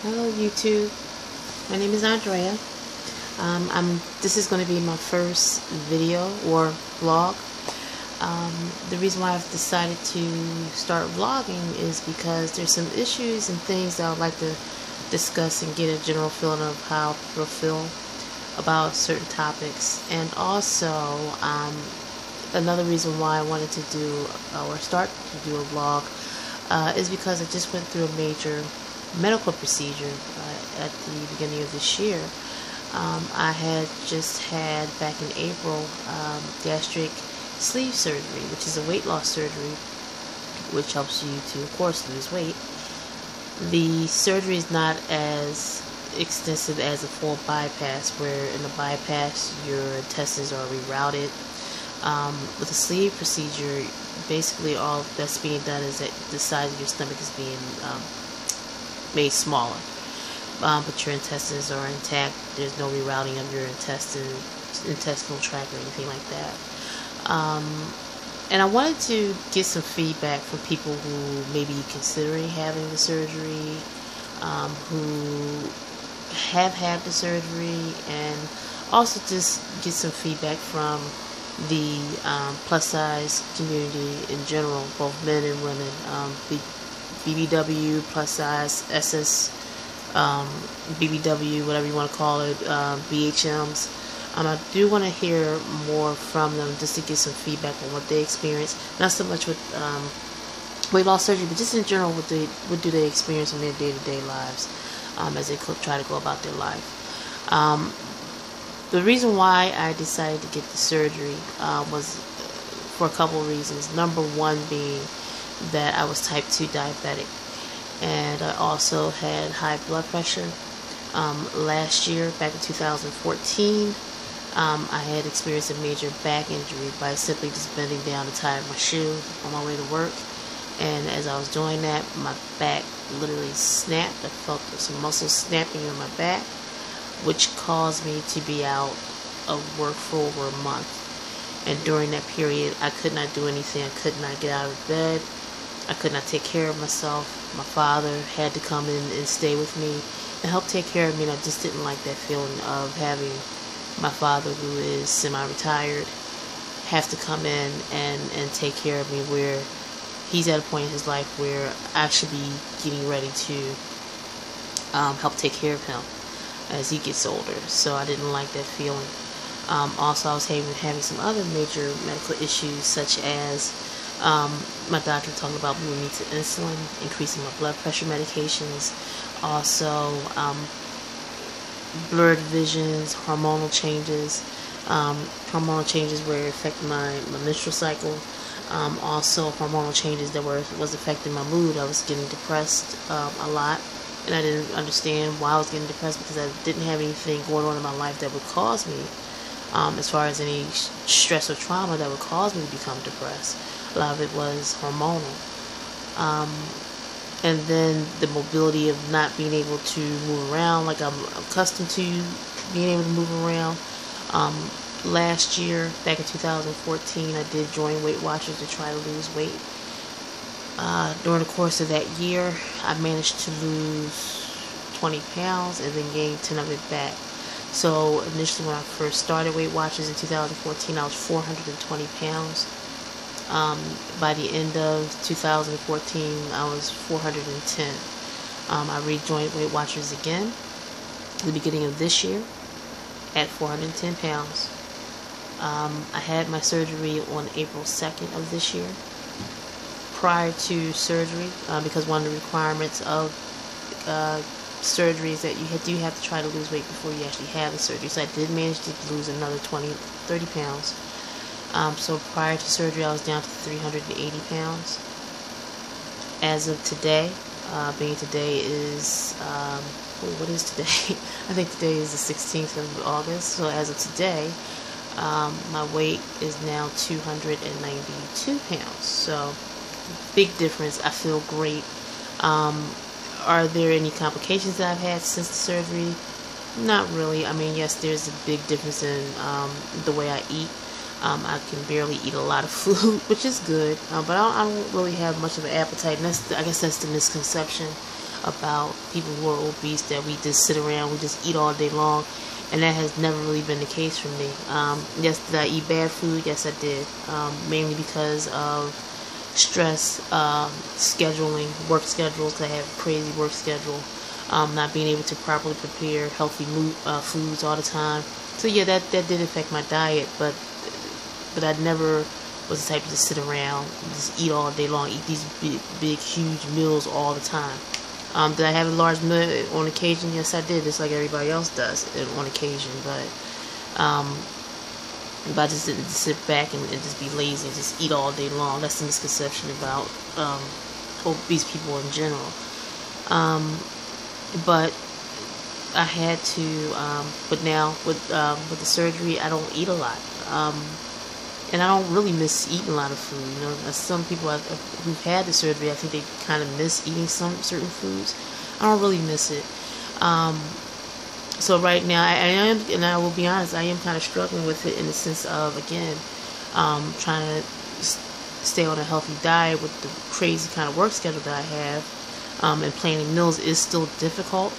Hello YouTube, my name is Andrea. This is going to be my first video or vlog. The reason why I've decided to start vlogging is because there's some issues and things that I would like to discuss and get a general feeling of how people feel about certain topics. And also, another reason why I wanted to do or start to do a vlog is because I just went through a major medical procedure at the beginning of this year. I had just had back in April gastric sleeve surgery, which is a weight loss surgery which helps you to, of course, lose weight. The surgery is not as extensive as a full bypass, where in the bypass your intestines are rerouted. With a sleeve procedure, basically all that's being done is that the size of your stomach is being made smaller, but your intestines are intact. There's no rerouting of your intestinal tract or anything like that. And I wanted to get some feedback from people who may be considering having the surgery, who have had the surgery, and also just get some feedback from the plus size community in general, both men and women, BBW, plus size, BBW, whatever you want to call it, BHMs. I do want to hear more from them just to get some feedback on what they experience. Not so much with weight loss surgery, but just in general, what do they experience in their day-to-day lives as they try to go about their life. The reason why I decided to get the surgery was for a couple of reasons. Number one being that I was type 2 diabetic, and I also had high blood pressure. Last year, back in 2014, I had experienced a major back injury by simply just bending down to tie my shoe on my way to work. And as I was doing that, my back literally snapped. I felt some muscles snapping in my back, which caused me to be out of work for over a month. And during that period, I could not do anything. I could not get out of bed. I could not take care of myself. My father had to come in and stay with me and help take care of me, and I just didn't like that feeling of having my father, who is semi-retired, have to come in and take care of me, where he's at a point in his life where I should be getting ready to help take care of him as he gets older. So I didn't like that feeling. Also, I was having some other major medical issues, such as my doctor talking about moving me to insulin, increasing my blood pressure medications, also blurred visions, hormonal changes where it affected my menstrual cycle, also hormonal changes that was affecting my mood. I was getting depressed a lot, and I didn't understand why I was getting depressed, because I didn't have anything going on in my life that would cause me, as far as any stress or trauma that would cause me to become depressed. A lot of it was hormonal. And then the mobility of not being able to move around like I'm accustomed to being able to move around. Last year, back in 2014, I did join Weight Watchers to try to lose weight. During the course of that year, I managed to lose 20 pounds and then gain 10 of it back. So initially, when I first started Weight Watchers in 2014, I was 420 pounds. By the end of 2014, I was 410. I rejoined Weight Watchers again at the beginning of this year at 410 pounds. I had my surgery on April 2nd of this year. Prior to surgery, because one of the requirements of surgery is that you do have to try to lose weight before you actually have the surgery. So I did manage to lose another 30 pounds. So prior to surgery, I was down to 380 pounds. As of today, being today is, what is today? I think today is the 16th of August. So as of today, my weight is now 292 pounds. So big difference. I feel great. Are there any complications that I've had since the surgery? Not really. I mean, yes, there's a big difference in the way I eat. I can barely eat a lot of food, which is good, but I don't really have much of an appetite, and I guess that's the misconception. about people who are obese, that we just sit around, we just eat all day long, and that has never really been the case for me. Yes, did I eat bad food? Yes, I did. Mainly because of stress, scheduling, work schedules. I have a crazy work schedule. Not being able to properly prepare healthy foods all the time. So yeah, that did affect my diet, but I never was the type to just sit around, just eat all day long, eat these big, huge meals all the time. Did I have a large meal on occasion? Yes, I did, just like everybody else does on occasion. But I just didn't sit back and just be lazy and just eat all day long. That's the misconception about obese people in general. But I had to, but now with the surgery, I don't eat a lot. And I don't really miss eating a lot of food. You know, some people who've had the surgery, I think they kind of miss eating some certain foods. I don't really miss it. So right now, I am, and I will be honest, I am kind of struggling with it in the sense of, again, trying to stay on a healthy diet with the crazy kind of work schedule that I have, and planning meals is still difficult,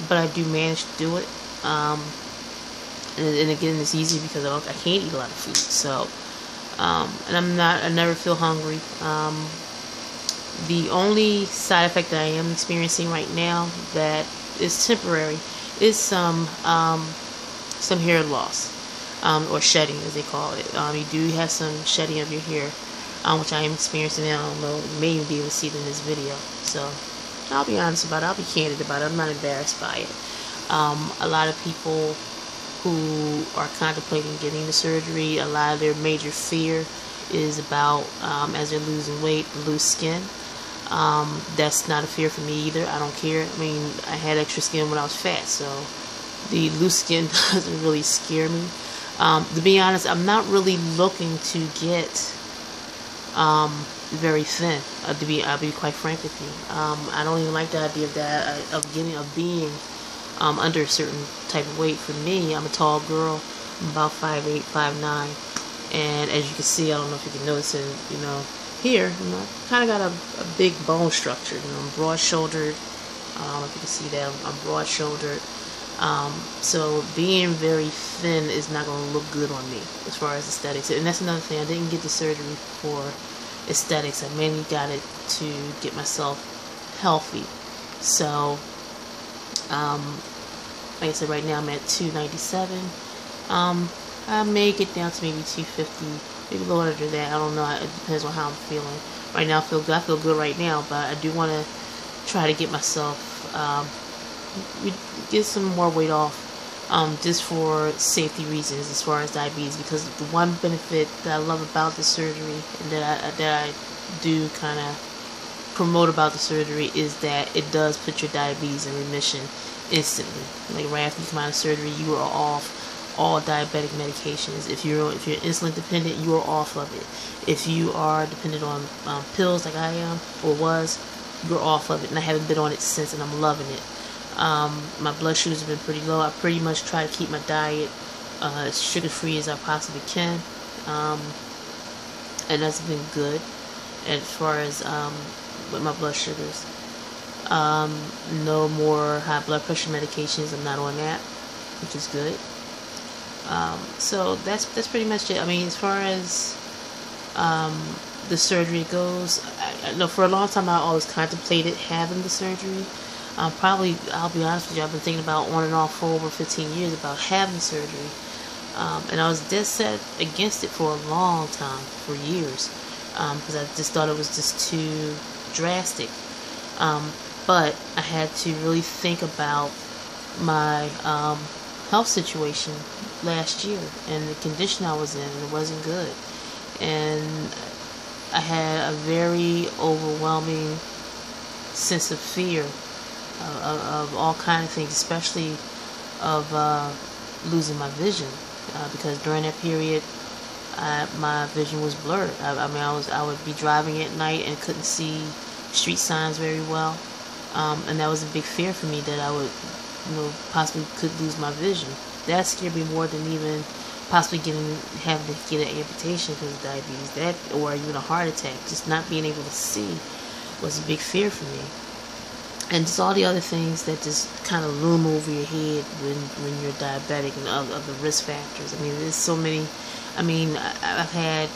but I do manage to do it. And again, it's easy because I can't eat a lot of food. So. And I never feel hungry. The only side effect that I am experiencing right now that is temporary is some hair loss, or shedding as they call it. You do have some shedding of your hair, which I am experiencing now. I don't know, you may even be able to see it in this video. So I'll be honest about it. I'll be candid about it. I'm not embarrassed by it. A lot of people who are contemplating getting the surgery, a lot of their major fear is about, as they're losing weight, loose skin. That's not a fear for me either. I don't care. I mean, I had extra skin when I was fat, so the loose skin doesn't really scare me. To be honest, I'm not really looking to get very thin. I'll be quite frank with you. I don't even like the idea of that, of being under a certain type of weight. For me, I'm a tall girl. I'm about 5'8", 5'9", and as you can see, I don't know if you can notice it, here, kind of got a big bone structure. I'm broad-shouldered. I don't know if you can see that. I'm broad-shouldered. So being very thin is not going to look good on me as far as aesthetics. And that's another thing. I didn't get the surgery for aesthetics. I mainly got it to get myself healthy. So, like I said, right now I'm at 297. I may get down to maybe 250, maybe a little under that. I don't know. It depends on how I'm feeling. Right now I feel good. I feel good right now, but I do want to try to get myself, get some more weight off, just for safety reasons as far as diabetes. Because the one benefit that I love about the surgery, and that I do kind of promote about the surgery, is that it does put your diabetes in remission instantly. Like right after you come out of surgery, you are off all diabetic medications. If you're insulin dependent, you are off of it. If you are dependent on pills like I am or was, you're off of it. And I haven't been on it since, and I'm loving it. My blood sugars have been pretty low. I pretty much try to keep my diet as sugar free as I possibly can, and that's been good as far as with my blood sugars. No more high blood pressure medications. I'm not on that, which is good. So that's pretty much it. I mean, as far as the surgery goes, I know for a long time I always contemplated having the surgery. Probably, I'll be honest with you, I've been thinking about on and off for over 15 years about having surgery. And I was dead set against it for a long time, for years, because I just thought it was just too drastic. But I had to really think about my health situation last year and the condition I was in, and it wasn't good. And I had a very overwhelming sense of fear of all kinds of things, especially of losing my vision, because during that period my vision was blurred. I mean, I would be driving at night and couldn't see street signs very well, and that was a big fear for me, that I would possibly could lose my vision. That scared me more than even possibly having to get an amputation because of diabetes, that, or even a heart attack. Just not being able to see was a big fear for me. and just all the other things that just kind of loom over your head when you're diabetic, and of the risk factors. I mean, there's so many. I mean, I've had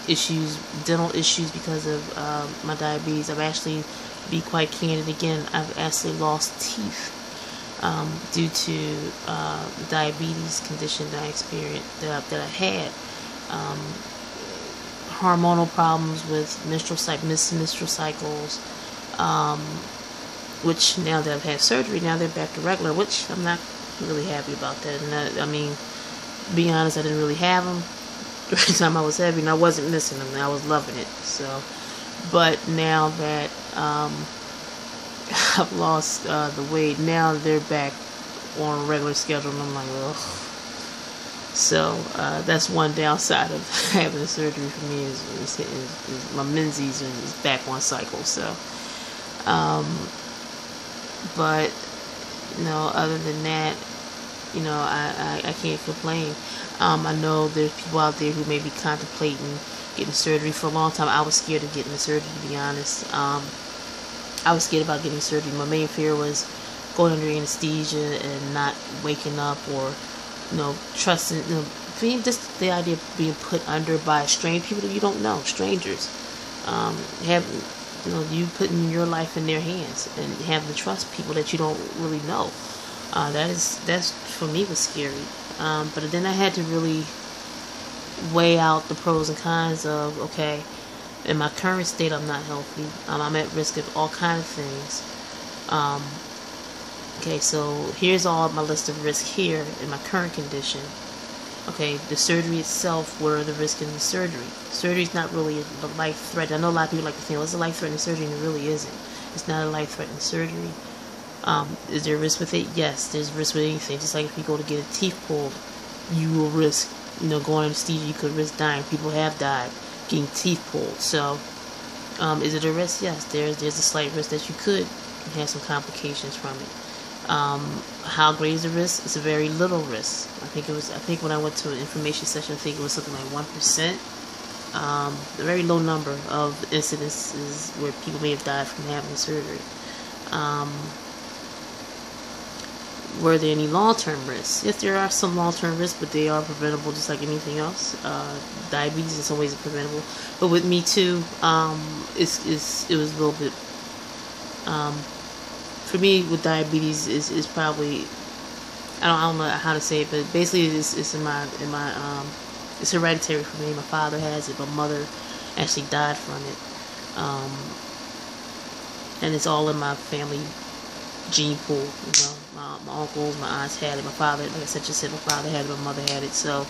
issues, dental issues because of my diabetes. I've actually, to be quite candid again, I've actually lost teeth due to the diabetes condition that I experienced, that I had. Hormonal problems with missed menstrual cycles, which now that I've had surgery, now they're back to regular, which I'm not really happy about that. And I mean, to be honest, I didn't really have them during the time I was having, and I wasn't missing them, and I was loving it. So, but now that I've lost the weight, now they're back on a regular schedule, and I'm like, ugh. So that's one downside of having a surgery for me is my menses is back on cycle. So, but other than that, I can't complain. I know there's people out there who may be contemplating getting surgery. For a long time, I was scared of getting the surgery, to be honest. I was scared about getting surgery. My main fear was going under anesthesia and not waking up, or trusting, being just the idea of being put under by strange people that you don't know, strangers. You putting your life in their hands and having to trust people that you don't really know. That's for me was scary. But then I had to really weigh out the pros and cons of, okay, in my current state, I'm not healthy. I'm at risk of all kinds of things. Okay, so here's all my list of risks here in my current condition. Okay, the surgery itself, what are the risks in the surgery? Surgery is not really a life-threatening. I know a lot of people like to think, well, it's a life-threatening surgery, and it really isn't. It's not a life-threatening surgery. Is there a risk with it? Yes, there's risk with anything. Just like if you go to get a teeth pulled, you will risk, going to anesthesia, you could risk dying. People have died getting teeth pulled. So, is it a risk? Yes, there's a slight risk that you could have some complications from it. How great is the risk? It's a very little risk. I think when I went to an information session, I think it was something like 1%. A very low number of incidences where people may have died from having surgery. Were there any long-term risks? Yes, there are some long-term risks, but they are preventable just like anything else. Diabetes in some ways is preventable. But with me too, it was a little bit, for me with diabetes is probably, I don't know how to say it, but basically it's in my it's hereditary for me. My father has it, my mother actually died from it. And it's all in my family gene pool, my uncles, my aunts had it, my father, like I said, my father had it, my mother had it. So,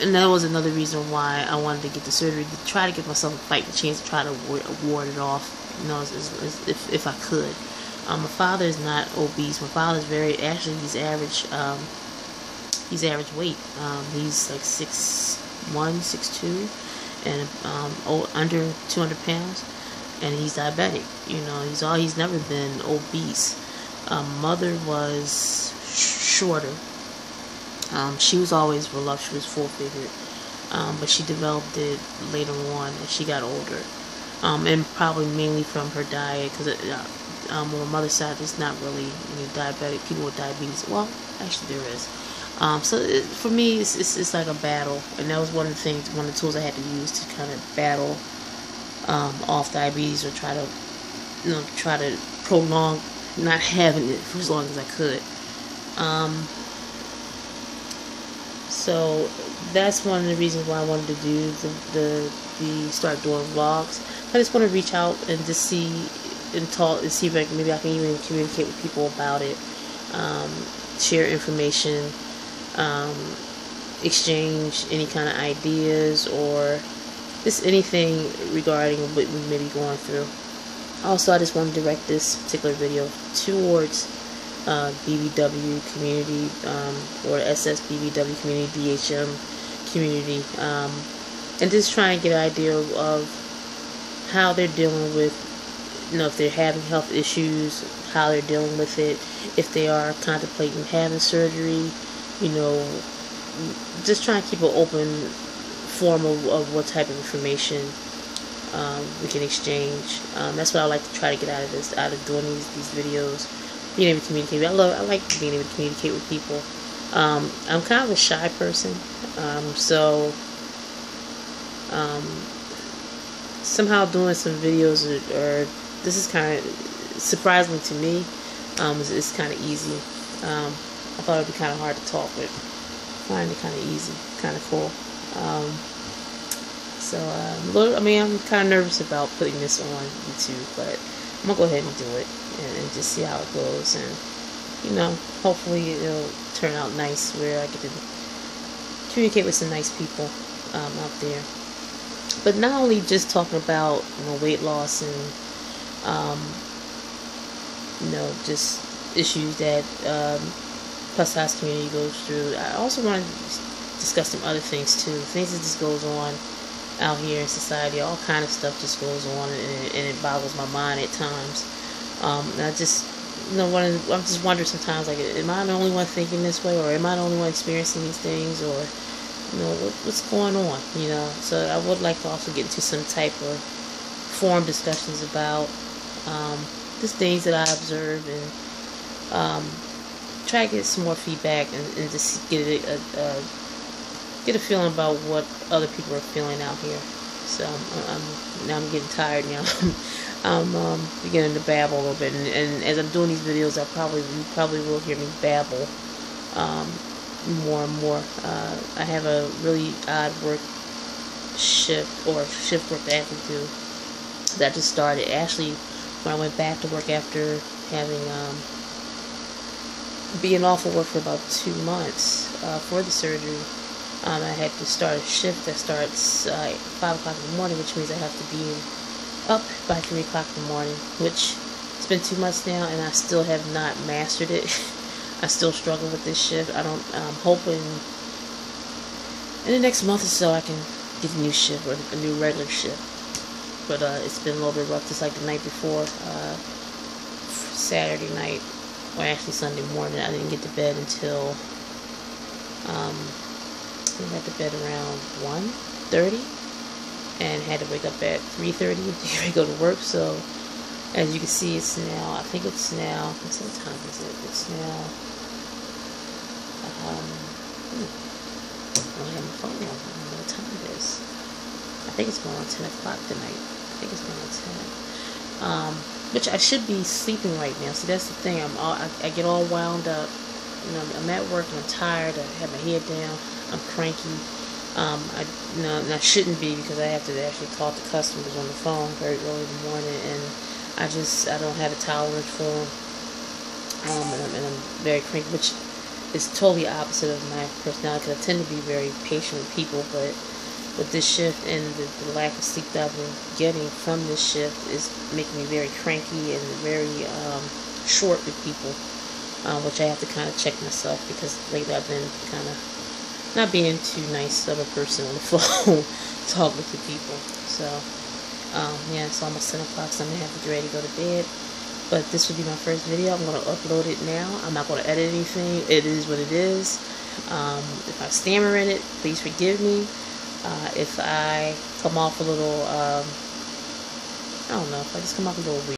and that was another reason why I wanted to get the surgery, to try to give myself a chance to try to ward it off, if I could. My father is not obese. My father's he's average weight. He's like 6'1", 6'2", and under 200 pounds. And he's diabetic. He's never been obese. Mother was shorter. She was always voluptuous, full-figured, but she developed it later on as she got older, and probably mainly from her diet, because on my mother's side, there's not really any diabetic people with diabetes. Well, actually there is. For me, it's like a battle, and that was one of the tools I had to use to kind of battle off diabetes, or try to prolong not having it for as long as I could. So that's one of the reasons why I wanted to do the start doing vlogs. I just want to reach out and just see and talk and see if maybe I can even communicate with people about it, share information, exchange any kind of ideas, or just anything regarding what we may be going through. Also, I just want to direct this particular video towards BBW community, or ssbbw community, DHM community, and just try and get an idea of how they're dealing with, if they're having health issues, how they're dealing with it, if they are contemplating having surgery, just try and keep an open form of what type of information We can exchange. That's what I like to try to get out of this, out of doing these videos, being able to communicate. I like being able to communicate with people. I'm kind of a shy person, so somehow doing some videos or this is kind of surprisingly to me. It's kind of easy. I thought it'd be kind of hard to talk, but I find it kind of easy, kind of cool. I'm kind of nervous about putting this on YouTube, but I'm gonna go ahead and do it and just see how it goes, and hopefully it'll turn out nice where I get to communicate with some nice people out there. But not only just talking about weight loss and just issues that plus size community goes through. I also want to discuss some other things too, things that just goes on out here in society. All kind of stuff just goes on, and it boggles my mind at times. And I just I'm just wondering sometimes, like, am I the only one thinking this way, or am I the only one experiencing these things, or what's going on? So I would like to also get into some type of forum discussions about just things that I observe, and try to get some more feedback, and just get a feeling about what other people are feeling out here. So I'm getting tired now. I'm beginning to babble a little bit, and as I'm doing these videos, you probably will hear me babble more and more. I have a really odd shift work that I have to do that just started. Actually, when I went back to work after having being off of work for about 2 months for the surgery, I had to start a shift that starts at 5 o'clock in the morning, which means I have to be up by 3 o'clock in the morning, which it's been 2 months now, and I still have not mastered it. I still struggle with this shift. I'm hoping in the next month or so I can get a new shift, or a new regular shift. But it's been a little bit rough, just like the night before, Saturday night, or actually Sunday morning. I didn't get to bed until I got to bed around 1:30, and had to wake up at 3:30 to go to work. So as you can see, it's now, I think it's now, what time is it? It's now, I don't have my phone on. I don't know what time it is. I think it's going on 10 o'clock tonight. I think it's going on 10. Which I should be sleeping right now. See, that's the thing. I get all wound up. I'm at work and I'm tired. I have my head down. I'm cranky. And I shouldn't be, because I have to actually talk to customers on the phone very early in the morning, and I don't have a tolerance for them. And I'm very cranky, which is totally opposite of my personality, because I tend to be very patient with people, but with this shift and the lack of sleep that I've been getting from this shift is making me very cranky and very short with people, which I have to kind of check myself, because lately I've been kind of not being too nice of a person on the phone talking to people. So it's almost 10 o'clock, so I'm gonna have to get ready to go to bed. But this will be my first video. I'm gonna upload it now. I'm not gonna edit anything. It is what it is. If I stammer in it, please forgive me. If I come off a little, I don't know, if I just come off a little weird.